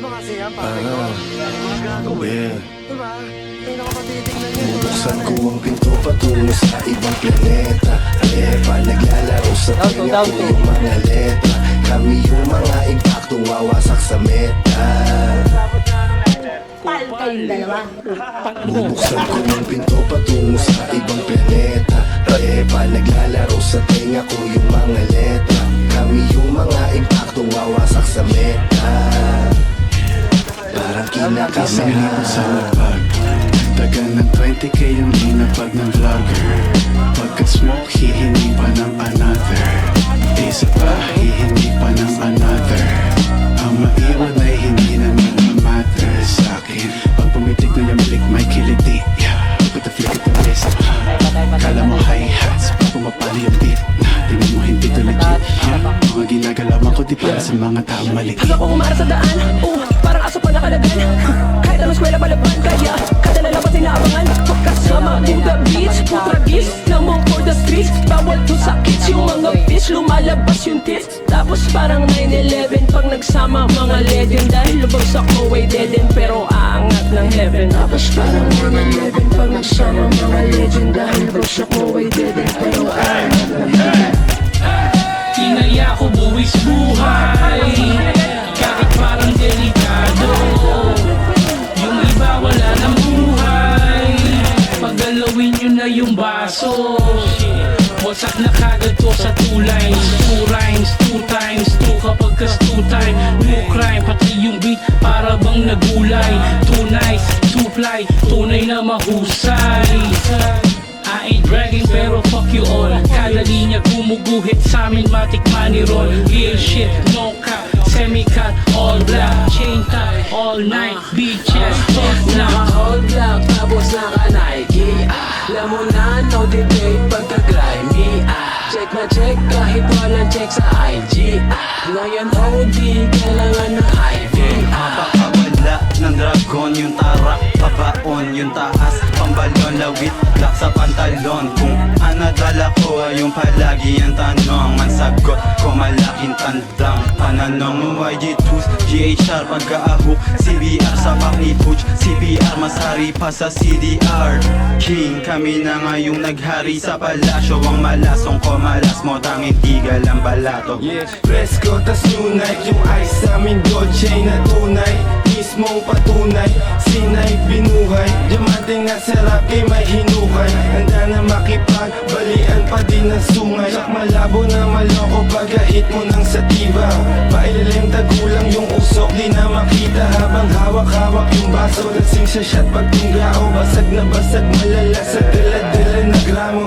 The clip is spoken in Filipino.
ba kasi yan, pare ko? Mga gagawin. Diba? May nakapatitignan yun. Bubuksan ko ang pinto patungo sa ibang planeta. Eva, naglalaro sa tenga ko yung mga letra. Kami yung mga impaktong wawasak sa meta. Pal kayong dalawa. Bubuksan ko ang pinto patungo sa ibang planeta. Eva, naglalaro sa tenga ko yung mga letra. Kami yung mga impaktong wawasak sa meta. Parang Isang kinakasama libo sa lapag. Dagan ng 20k yung hinapag ng vlogger. Pagka-smoke, hihingi pa ng another. Isa pa, hihingi pa ng another. Ang maiwan ay hindi naman ma-matter sa'kin. Pag pumitik na yung blick, may kiliti. Put the flick at the wrist. Kala mo hi-hats, pag pumapali yung beat. Tingin mo hindi to legit. Mga ginagalawan ko di para sa mga taong maliit. Hanggang ko kumara sa daan, parang aso pa nakalagan. Kahit anong eskwela palaban, kaya kada lalaban sinaabangan. Pagkasama to the beats, putragis lamang for the streets. Bawal to sa kids, yung mga fish, lumalabas yung tits. Tapos parang 9-11 pag nagsama mga legend. Dahil lubagsak mo ay dead end, pero aangat ng heaven. Tapos parang 9-11 pag nagsama mga legend. Dahil lubagsak mo ay dead end, pero aangat ng heaven. Tinaya ko buwis buhay, kahit parang delikado. Yung iba wala ng buhay, paggalawin nyo na yung baso. Wasak na kagad to sa 2 lines, 2 rhymes, 2 times 2 kapag kas 2 time, no crime. Pati yung beat para bang nagulay. 2 nice, 2 fly, tunay na mahusay. I ain't bragging pero fuck you all. Kada linya gumuguhit sa amin, matik money roll. Real shit, no cap, semi-cut, all black. Chain tie, all night, beaches, all black. All black, tapos naka-Nike. Alam mo na, no debate pagka-grimy. Check na check kahit walang check sa IG. Ngayon OD, kailangan ng IV. Mapakawala ng dragon yung tarak, pabaon yung taas, pambalon, lawit, black sa pantalon. Kung anadala ko ay yung palagi ang tanong, mansagot ko malaking tandang pananong. YG2s, GHR, pagkaahok, CBR sa pakipuch, CBR masari pa sa CDR. King, kami na ngayong naghari sa palasyo. Ang malasong ko malas mo, tanging tigal ang balato. Presko tas tunay, yung ice sa amin Dolce na tunay. Mismong patunay, sinay binuhay. Diamante nga sarap kay may hinukay. Handa na makipagbalian pa din ang sungay. Sak malabo na maloko pag-hit mo ng sativa. Pailalim tagulang yung usok, di na makita. Habang hawak-hawak yung baso, lasing sa shot pag tunggao. Basag na basag malala sa dala-dala na gramo.